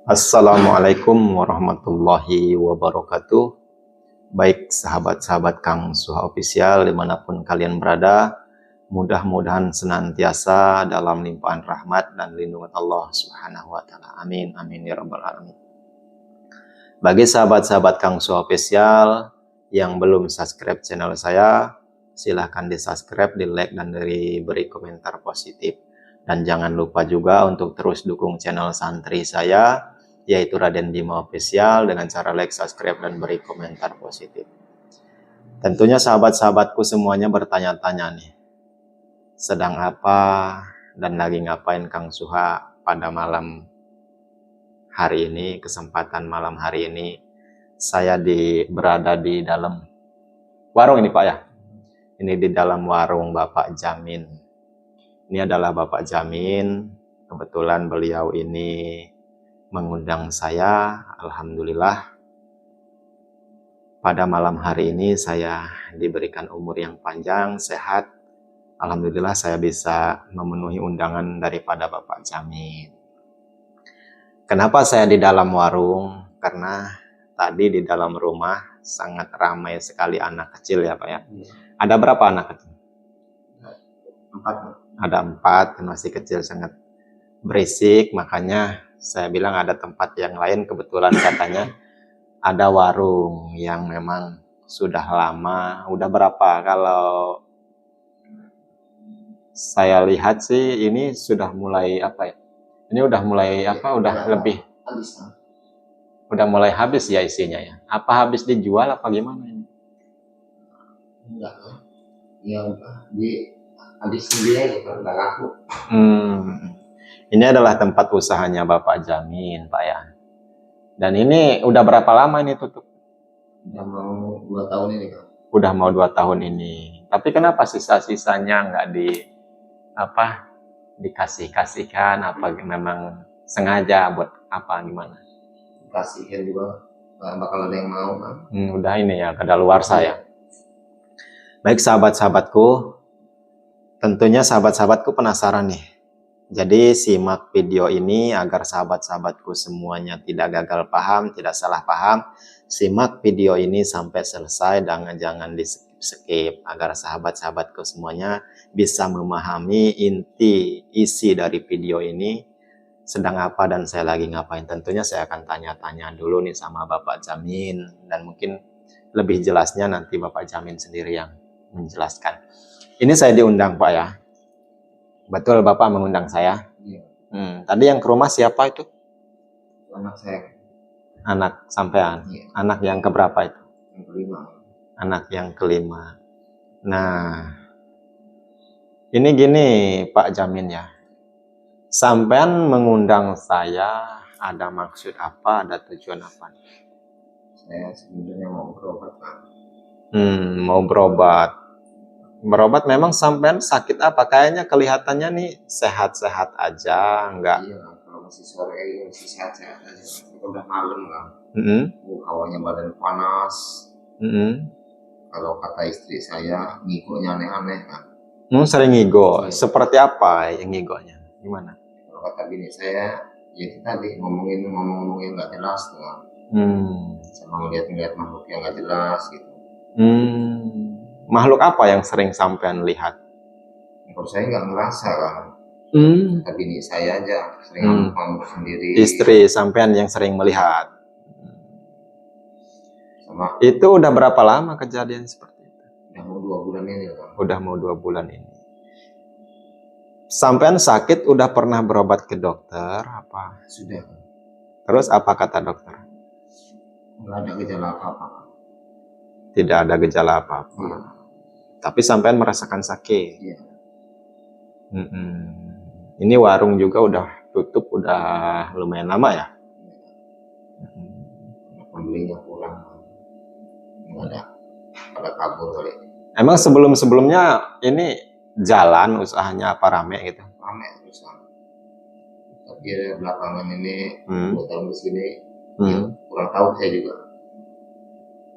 Assalamualaikum warahmatullahi wabarakatuh. Baik sahabat-sahabat Kang Suha Official dimanapun kalian berada, mudah-mudahan senantiasa dalam limpahan rahmat dan lindungan Allah Subhanahu wa Ta'ala. Amin, amin ya Rabbal 'Alamin. Bagi sahabat-sahabat Kang Suha Official yang belum subscribe channel saya, silahkan di subscribe, di like, dan beri komentar positif. Dan jangan lupa juga untuk terus dukung channel santri saya, yaitu Raden Bima Official, dengan cara like, subscribe, dan beri komentar positif. Tentunya sahabat-sahabatku semuanya bertanya-tanya nih, sedang apa dan lagi ngapain Kang Suha pada malam hari ini, kesempatan malam hari ini. Saya berada di dalam warung ini Pak ya. Ini di dalam warung Bapak Jamin. Ini adalah Bapak Jamin. Kebetulan beliau ini mengundang saya. Alhamdulillah pada malam hari ini saya diberikan umur yang panjang, sehat. Alhamdulillah saya bisa memenuhi undangan daripada Bapak Jamin. Kenapa saya di dalam warung? Karena tadi di dalam rumah sangat ramai sekali anak kecil ya Pak ya. Ada berapa anak kecil? 4. Ada 4, masih kecil, sangat berisik, makanya saya bilang ada tempat yang lain. Kebetulan katanya ada warung yang memang sudah lama. Udah berapa? Kalau saya lihat sih ini sudah mulai apa ya? Ini udah mulai apa? Udah lebih. Udah mulai habis ya isinya ya. Apa habis dijual apa gimana ini? Enggak. Ya habis sendiri ya, enggak laku. Ini adalah tempat usahanya Bapak Jamin, Pak ya. Dan ini udah berapa lama ini tutup? Udah mau 2 tahun ini, Kak. Udah mau 2 tahun ini. Tapi kenapa sisa-sisanya nggak dikasihkan? Apa memang sengaja buat apa gimana? Kasihin juga nggak bakal ada yang mau, kan? Udah ini ya, kadaluarsa ya. Baik sahabat-sahabatku, tentunya sahabat-sahabatku penasaran nih. Jadi simak video ini agar sahabat-sahabatku semuanya tidak gagal paham, tidak salah paham. Simak video ini sampai selesai dan jangan di skip agar sahabat-sahabatku semuanya bisa memahami inti isi dari video ini. Sedang apa dan saya lagi ngapain. Tentunya saya akan tanya-tanya dulu nih sama Bapak Jamin, dan mungkin lebih jelasnya nanti Bapak Jamin sendiri yang menjelaskan. Ini saya diundang Pak ya. Betul Bapak mengundang saya? Iya. Tadi yang ke rumah siapa itu? Anak saya. Anak sampean? Iya. Anak yang keberapa itu? Yang kelima. Anak yang kelima. Nah, ini gini Pak Jamin ya. Sampean mengundang saya ada maksud apa, ada tujuan apa? Saya sebenarnya mau berobat, Pak. Mau berobat. Berobat memang sampean sakit apa? Kayaknya kelihatannya nih sehat-sehat aja, enggak? Iya, kalau masih sore ini masih sehat-sehat aja. Udah malam kan. Awalnya badan panas. Kalau kata istri saya, ngigonya aneh-aneh kan. Sering ngigo. Iya. Seperti apa yang ngigonya? Gimana? Kalau kata bini saya, ya itu tadi ngomong yang nggak jelas tuh kan. Sama ngeliat makhluk yang nggak jelas gitu. Makhluk apa yang sering sampean lihat? Menurut saya nggak ngerasa kan. Tapi ini saya aja sering ngamuk sendiri. Istri sampean yang sering melihat. Sama. Itu udah berapa lama kejadian seperti itu? Udah mau 2 bulan ini kan. Udah mau 2 bulan ini. Sampean sakit udah pernah berobat ke dokter apa? Sudah. Terus apa kata dokter? Nggak ada gejala apa-apa. Tidak ada gejala apa-apa. Iya. Tapi sampean merasakan sakit. Iya. Ini warung juga udah tutup udah lumayan lama ya. Pembelinya pulang. Nggak ada. Pada kabur kali. Emang sebelum-sebelumnya ini jalan usahanya apa rame gitu? Rame usaha. Tapi belakangan ini 2 tahun di sini kurang tahu saya juga.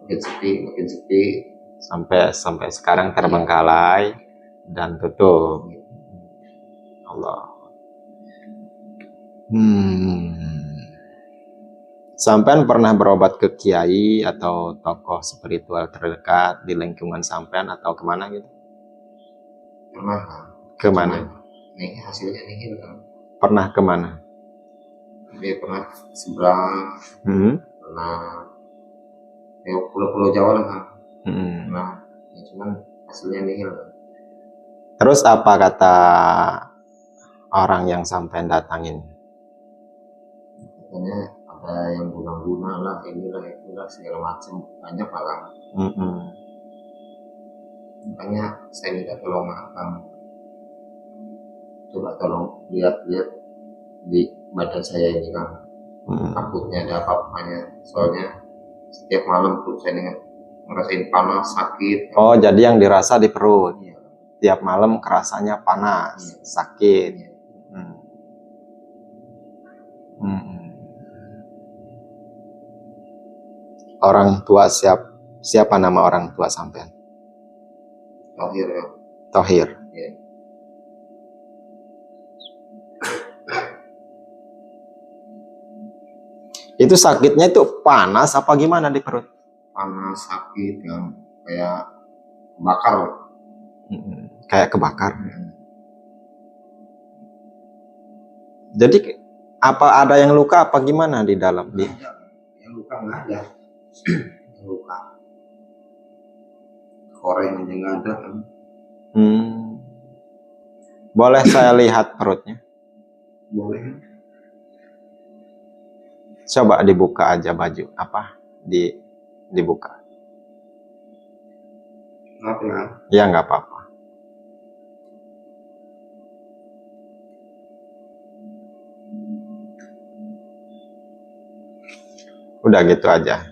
Makin sepi. Sampai sekarang terbengkalai dan tutup. Allah. Sampean pernah berobat ke kiai atau tokoh spiritual terdekat di lingkungan sampean atau kemana gitu? Pernah kan? Kemana? Nih hasilnya nihil kan? Pernah kemana? Dia pernah seberang, pernah pulau-pulau Jawa lah kan? Nah, ya cuman hasilnya nihil kan? Terus apa kata orang yang sampean datangin? Katanya ada yang guna-guna lah, inilah itulah segala macam, banyak lah. Makanya saya minta tolong akang, coba tolong lihat-lihat di badan saya ini kan, takutnya ada apa-apanya. Soalnya setiap malam perut saya ngerasain panas, sakit. Oh, jadi yang dirasa di perut. Iya. Tiap malam kerasanya panas, sakit. Iya. Orang tua siapa nama orang tua sampean? Tohir ya. Tohir. Ya. Itu sakitnya itu panas apa gimana di perut? Panas, sakit yang kayak kebakar. Kayak kebakar. Jadi apa ada yang luka apa gimana di dalam? Yang luka nggak ada. Luka. Koreng aja nggak ada kan. Boleh saya lihat perutnya? Boleh. Coba dibuka aja baju dibuka. Kenapa ya? Ya nggak apa-apa. Udah gitu aja.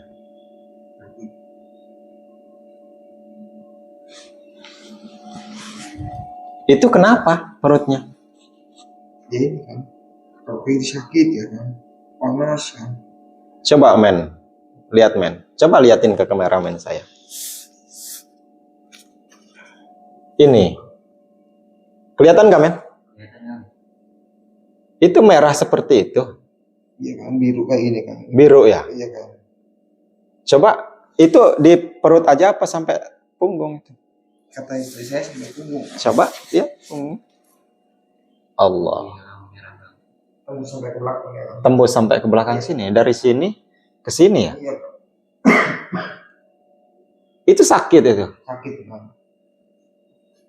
Itu kenapa perutnya? Ini kan, tapi sakit ya kan, panas kan. Coba men, lihat men. Coba liatin ke kameramen saya. Ini, kelihatan nggak men? Itu merah seperti itu. Iya kan, biru kayak ini kan. Biru ya? Iya kan. Coba itu di perut aja apa sampai punggung itu? Kata istri saya sampai punggung. Coba ya punggung. Allah. Tembus sampai ke belakang ya. Tembus sampai ke belakang sini. Dari sini ke sini ya? Iya. Itu sakit itu. Sakit kan.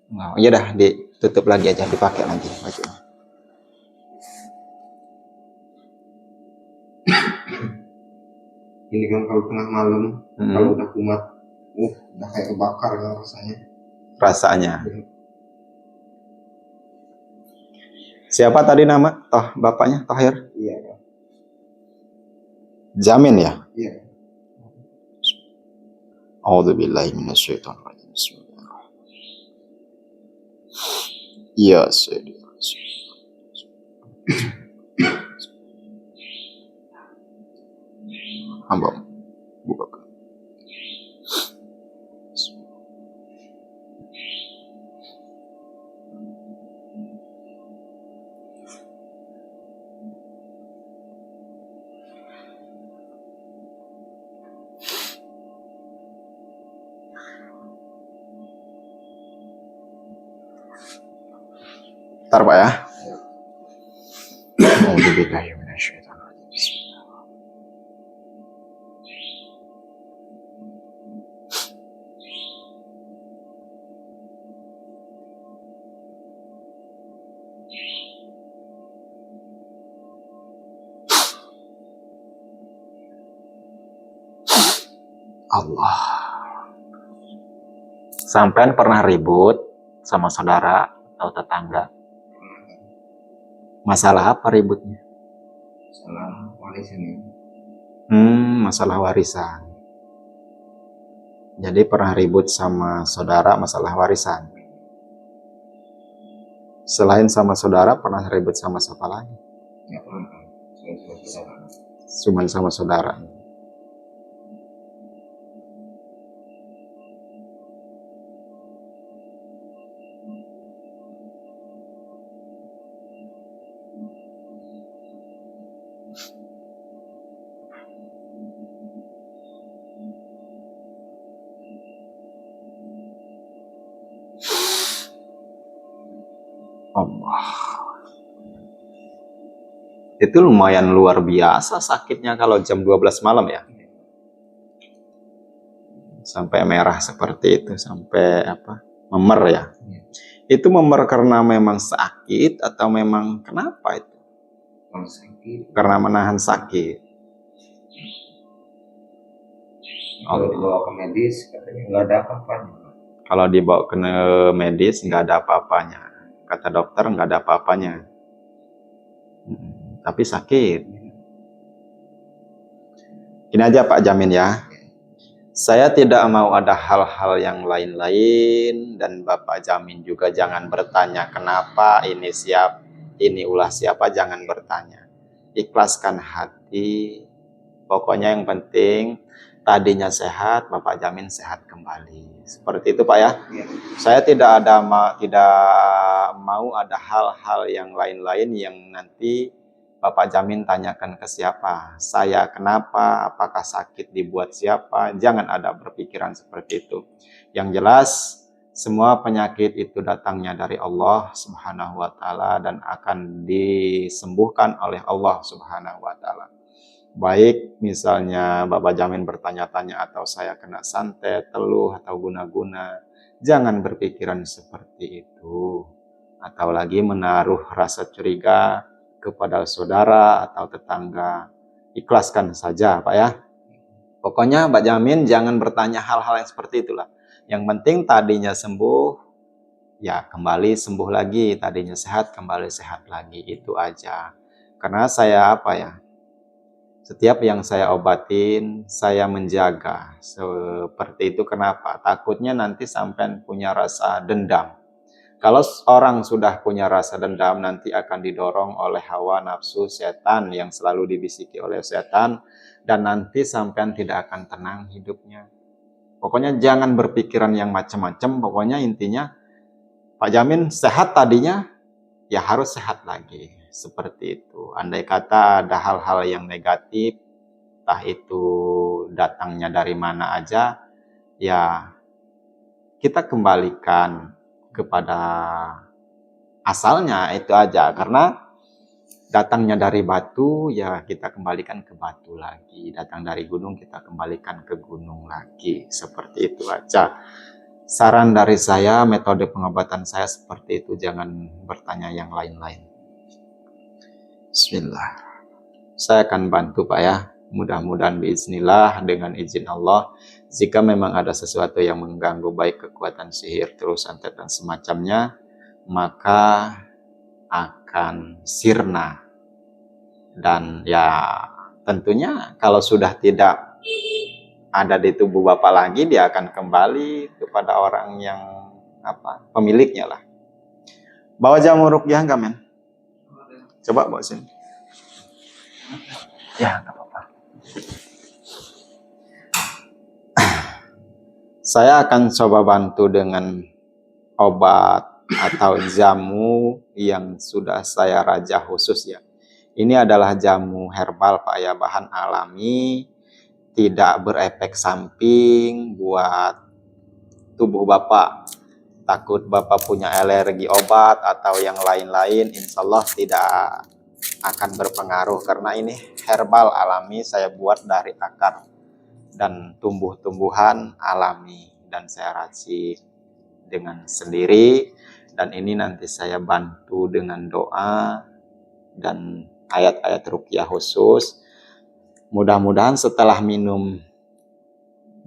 Nah, ya dah ditutup lagi aja, dipakai lagi bajunya. Ini kan kalau tengah malam, kalau udah kumat, udah kayak kebakar kan rasanya. Rasanya. Siapa tadi nama? Bapaknya Tohir? Iya kan. Jamin ya? Iya. A'udzubillahi minasyaitonirrajim. Ya Sayyidi. Hamba bukakan. Ntar Pak ya. A'udzubillahi minasyaitonirrajim. Allah. Sampean pernah ribut sama saudara atau tetangga? Masalah apa ributnya? Masalah warisan ya. Masalah warisan. Jadi pernah ribut sama saudara masalah warisan. Selain sama saudara, pernah ribut sama siapa lagi? Ya pernah. Cuman sama saudara. Allah. Itu lumayan luar biasa sakitnya kalau jam 12 malam ya. Sampai merah seperti itu, sampai memer ya. Itu memer karena memang sakit atau memang kenapa itu? Sakit. Karena menahan sakit. Kalau dibawa ke medis katanya nggak ada apa-apanya. Kalau dibawa ke medis nggak ada apa-apanya. Kata dokter nggak ada apa-apanya. Tapi sakit. Ini aja Pak Jamin ya. Saya tidak mau ada hal-hal yang lain-lain, dan Bapak Jamin juga jangan bertanya kenapa ini ulah siapa, jangan bertanya. Ikhlaskan hati. Pokoknya yang penting tadinya sehat, Bapak Jamin sehat kembali. Seperti itu Pak ya. Saya tidak mau ada hal-hal yang lain-lain yang nanti Bapak Jamin tanyakan ke siapa, saya kenapa, apakah sakit dibuat siapa. Jangan ada berpikiran seperti itu. Yang jelas semua penyakit itu datangnya dari Allah Subhanahu wa taala dan akan disembuhkan oleh Allah Subhanahu wa taala. Baik misalnya Bapak Jamin bertanya-tanya atau saya kena santet, teluh atau guna-guna, jangan berpikiran seperti itu. Atau lagi menaruh rasa curiga kepada saudara atau tetangga. Ikhlaskan saja Pak ya. Pokoknya Pak Jamin jangan bertanya hal-hal yang seperti itulah. Yang penting tadinya sembuh, ya kembali sembuh lagi. Tadinya sehat, kembali sehat lagi. Itu aja. Karena saya setiap yang saya obatin, saya menjaga. Seperti itu kenapa? Takutnya nanti sampai punya rasa dendam. Kalau orang sudah punya rasa dendam, nanti akan didorong oleh hawa nafsu setan yang selalu dibisiki oleh setan, dan nanti sampean tidak akan tenang hidupnya. Pokoknya jangan berpikiran yang macam-macam. Pokoknya intinya Pak Jamin sehat tadinya, ya harus sehat lagi. Seperti itu. Andai kata ada hal-hal yang negatif, entah itu datangnya dari mana aja, ya kita kembalikan kepada asalnya itu aja. Karena datangnya dari batu, ya kita kembalikan ke batu lagi. Datang dari gunung, kita kembalikan ke gunung lagi. Seperti itu aja. Saran dari saya, metode pengobatan saya seperti itu. Jangan bertanya yang lain-lain. Bismillah. Saya akan bantu Pak ya. Mudah-mudahan biiznillah dengan izin Allah. Jika memang ada sesuatu yang mengganggu baik kekuatan sihir, terus santet dan semacamnya, maka akan sirna. Dan ya tentunya kalau sudah tidak ada di tubuh Bapak lagi, dia akan kembali kepada orang yang pemiliknya lah. Bawa jamu ruqyah enggak men? Coba bawa sini. Ya enggak apa-apa. Saya akan coba bantu dengan obat atau jamu yang sudah saya rajah khusus ya. Ini adalah jamu herbal Pak ya, bahan alami, tidak berefek samping buat tubuh Bapak. Takut Bapak punya alergi obat atau yang lain-lain, insya Allah tidak akan berpengaruh. Karena ini herbal alami, saya buat dari akar dan tumbuh-tumbuhan alami. Dan saya racik dengan sendiri. Dan ini nanti saya bantu dengan doa dan ayat-ayat ruqyah khusus. Mudah-mudahan setelah minum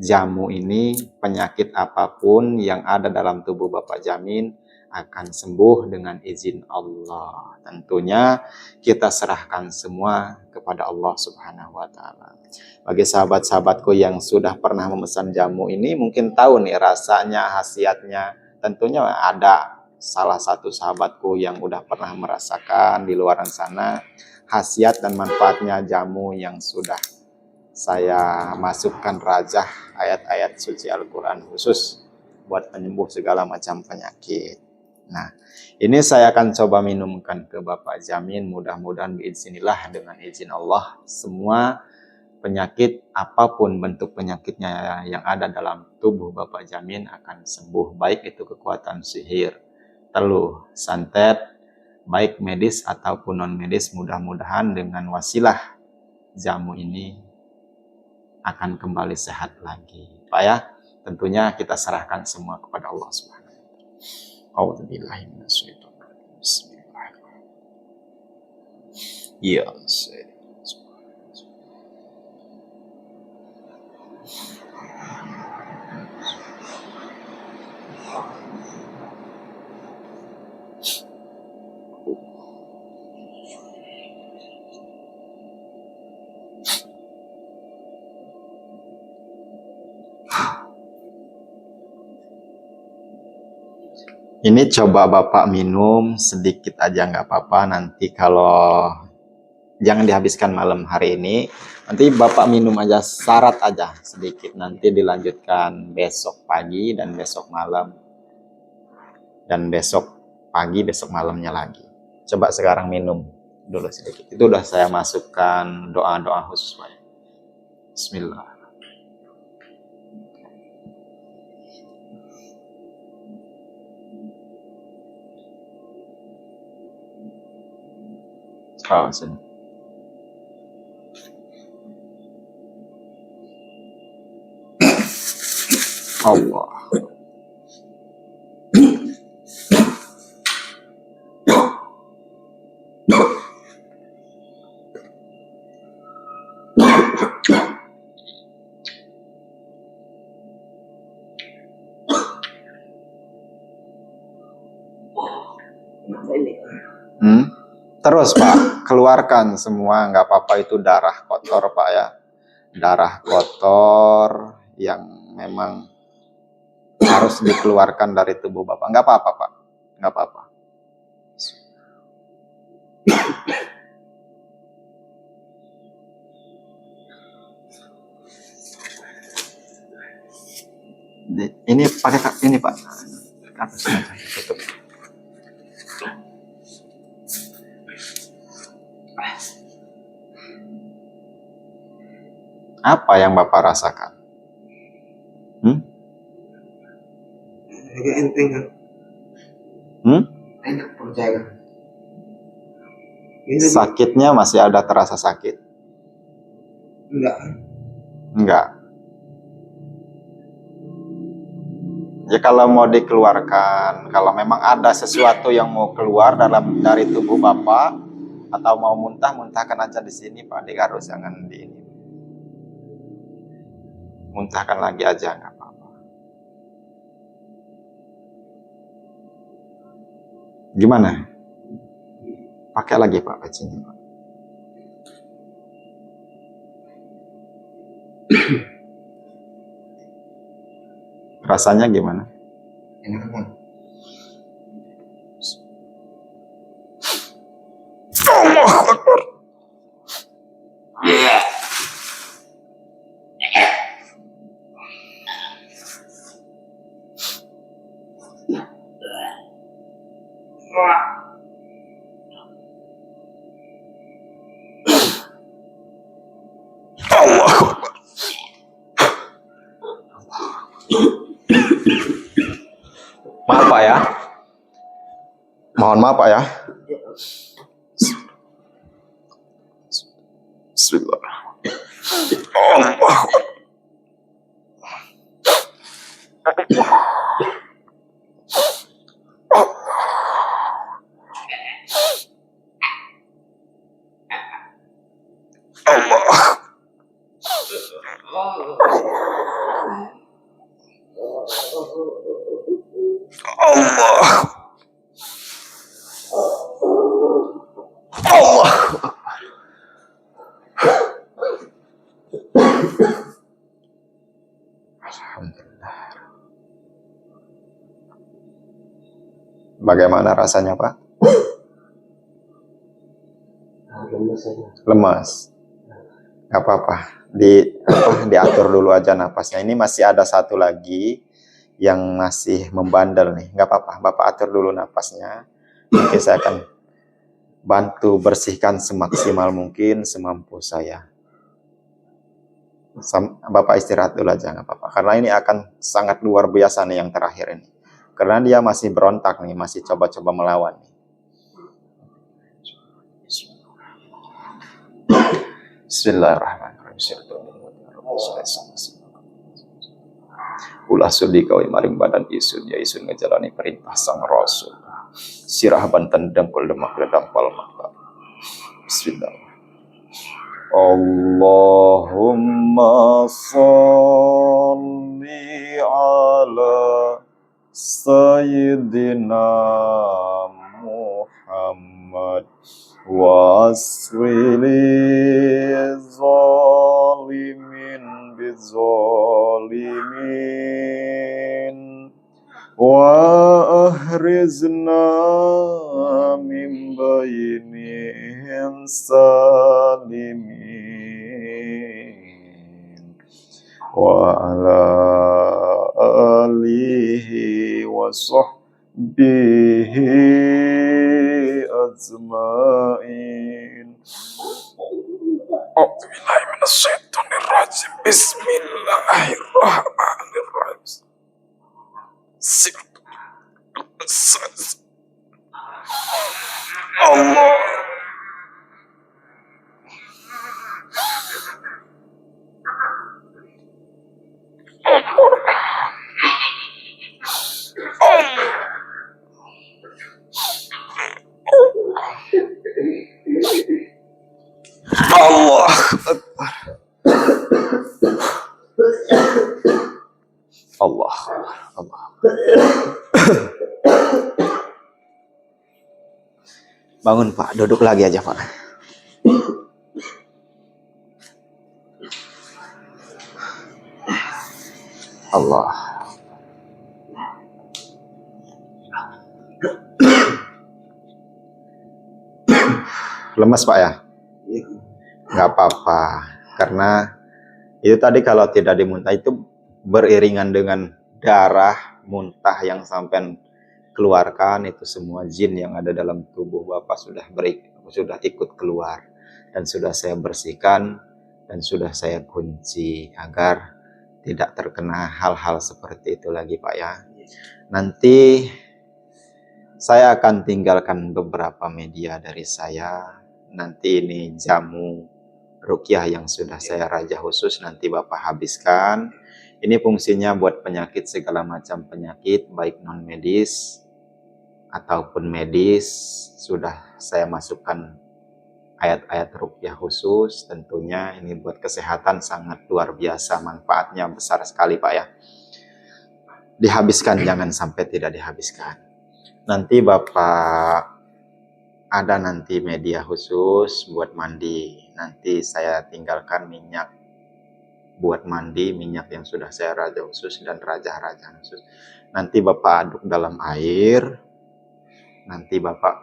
jamu ini, penyakit apapun yang ada dalam tubuh Bapak Jamin akan sembuh dengan izin Allah. Tentunya kita serahkan semua kepada Allah Subhanahu wa taala. Bagi sahabat-sahabatku yang sudah pernah memesan jamu ini mungkin tahu nih rasanya, khasiatnya. Tentunya ada salah satu sahabatku yang udah pernah merasakan di luar sana khasiat dan manfaatnya jamu yang sudah saya masukkan rajah ayat-ayat suci Al-Quran khusus buat penyembuh segala macam penyakit. Nah, ini saya akan coba minumkan ke Bapak Jamin. Mudah-mudahan biiznillah dengan izin Allah semua penyakit apapun bentuk penyakitnya yang ada dalam tubuh Bapak Jamin akan sembuh. Baik itu kekuatan sihir, teluh, santet, baik medis ataupun non medis, mudah-mudahan dengan wasilah jamu ini akan kembali sehat lagi, Pak ya. Tentunya kita serahkan semua kepada Allah Subhanahu wa taala. A'udzubillahi minasyaitonir rajim. Bismillahirrahmanirrahim. Ya, ini coba Bapak minum sedikit aja nggak apa-apa. Nanti kalau jangan dihabiskan malam hari ini, nanti Bapak minum aja syarat aja sedikit. Nanti dilanjutkan besok pagi dan besok malam. Dan besok pagi, besok malamnya lagi. Coba sekarang minum dulu sedikit. Itu udah saya masukkan doa-doa khusus, Pak. Bismillah. Sini. Allah. Terus Pak, keluarkan semua, nggak apa-apa, itu darah kotor Pak ya. Darah kotor yang memang harus dikeluarkan dari tubuh Bapak. Nggak apa-apa Pak, nggak apa-apa. Ini pakai ini Pak, atasnya tutup. Apa yang Bapak rasakan? Agak enteng kan? Enak percaya kan? Sakitnya masih ada terasa sakit? Enggak. Ya kalau mau dikeluarkan, kalau memang ada sesuatu yang mau keluar dari tubuh Bapak atau mau muntah, muntahkan aja di sini Pak, di garus, jangan di ini. Muntahkan lagi aja, nggak apa-apa. Gimana? Pakai lagi Pak pecinya Pak. Rasanya gimana? Enak kan? Allah Akbar. Maaf Pak ya. Mohon maaf Pak ya. Bismillahirrahmanirrahim. Bagaimana rasanya Pak? Lemas. Gak apa-apa. Diatur dulu aja napasnya. Ini masih ada satu lagi yang masih membandel nih. Gak apa-apa. Bapak atur dulu napasnya. Nanti saya akan bantu bersihkan semaksimal mungkin, semampu saya. Bapak istirahat dulu aja, gak apa-apa. Karena ini akan sangat luar biasa nih yang terakhir ini. Karena dia masih berontak nih, masih coba-coba melawan nih. Bismillahirrahmanirrahim. Ulah sudi kau maring badan isun ya isun ngejalani perintah sang rasul. Sirah banten dempul demak dampal mata. Bismillah. Allahumma salli ala Sayyidina Muhammad wa aswili zalimin bizalimin wa ahrizna min bainin salimin wa ala alihi wa sahbihi ajma'in. A'udzubillahi minasyaitonirrajim. Bismillahirrahmanirrahim. Allah. Allah Akbar. Allah. Allah. Bangun Pak, duduk lagi aja Pak. Allah. Lemas Pak ya? Nggak apa-apa, karena itu tadi kalau tidak dimuntah itu beriringan dengan darah muntah yang sampai keluarkan, itu semua jin yang ada dalam tubuh Bapak sudah ikut keluar dan sudah saya bersihkan dan sudah saya kunci agar tidak terkena hal-hal seperti itu lagi Pak ya. Nanti saya akan tinggalkan beberapa media dari saya. Nanti ini jamu ruqyah yang sudah saya raja khusus nanti Bapak habiskan. Ini fungsinya buat penyakit segala macam penyakit baik non medis ataupun medis. Sudah saya masukkan ayat-ayat ruqyah khusus, tentunya ini buat kesehatan sangat luar biasa, manfaatnya besar sekali Pak ya. Dihabiskan, jangan sampai tidak dihabiskan. Nanti Bapak ada nanti media khusus buat mandi. Nanti saya tinggalkan minyak buat mandi, minyak yang sudah saya raja khusus dan raja-raja khusus. Nanti Bapak aduk dalam air. Nanti Bapak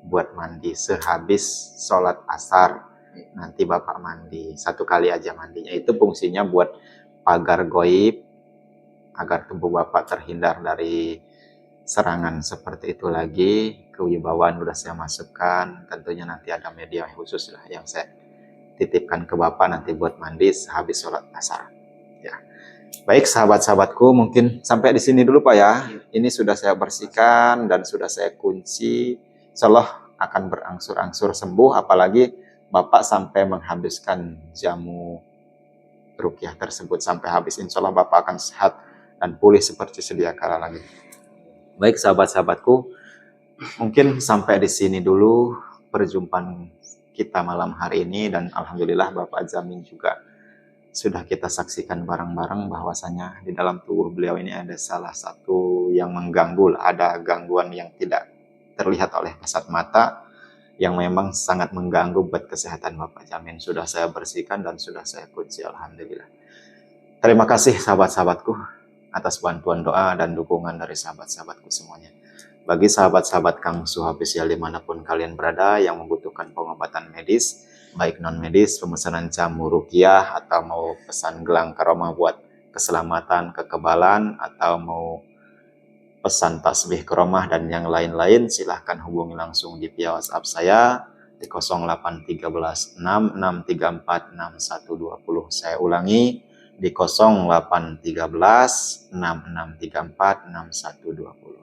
buat mandi sehabis sholat asar. Nanti Bapak mandi 1 kali aja mandinya. Itu fungsinya buat pagar goib agar tubuh Bapak terhindar dari serangan seperti itu lagi. Kewibawaan udah saya masukkan, tentunya nanti ada media khusus lah yang saya titipkan ke Bapak nanti buat mandi sehabis sholat asar ya. Baik sahabat-sahabatku, mungkin sampai di sini dulu Pak ya. Ini sudah saya bersihkan dan sudah saya kunci. Insyaallah akan berangsur-angsur sembuh, apalagi Bapak sampai menghabiskan jamu ruqyah tersebut sampai habis. Insyaallah Bapak akan sehat dan pulih seperti sedia kala lagi. Baik sahabat-sahabatku, mungkin sampai di sini dulu perjumpaan kita malam hari ini, dan alhamdulillah Bapak Jamin juga sudah kita saksikan bareng-bareng bahwasanya di dalam tubuh beliau ini ada salah satu yang mengganggu, ada gangguan yang tidak terlihat oleh kasat mata yang memang sangat mengganggu buat kesehatan Bapak Jamin. Sudah saya bersihkan dan sudah saya kunci, alhamdulillah. Terima kasih sahabat-sahabatku atas bantuan doa dan dukungan dari sahabat-sahabatku semuanya. Bagi sahabat-sahabat Kang Suha Official dimanapun kalian berada yang membutuhkan pengobatan medis, baik non medis, pemesanan jamu ruqyah, atau mau pesan gelang karomah buat keselamatan, kekebalan, atau mau pesan tasbih karomah dan yang lain-lain, silahkan hubungi langsung di via WhatsApp saya di 0813 6634 6120. Saya ulangi di 0813 6634 6120.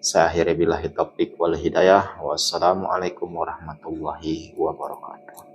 Saya akhiri billahi taufik wal hidayah. Wassalamualaikum warahmatullahi wabarakatuh.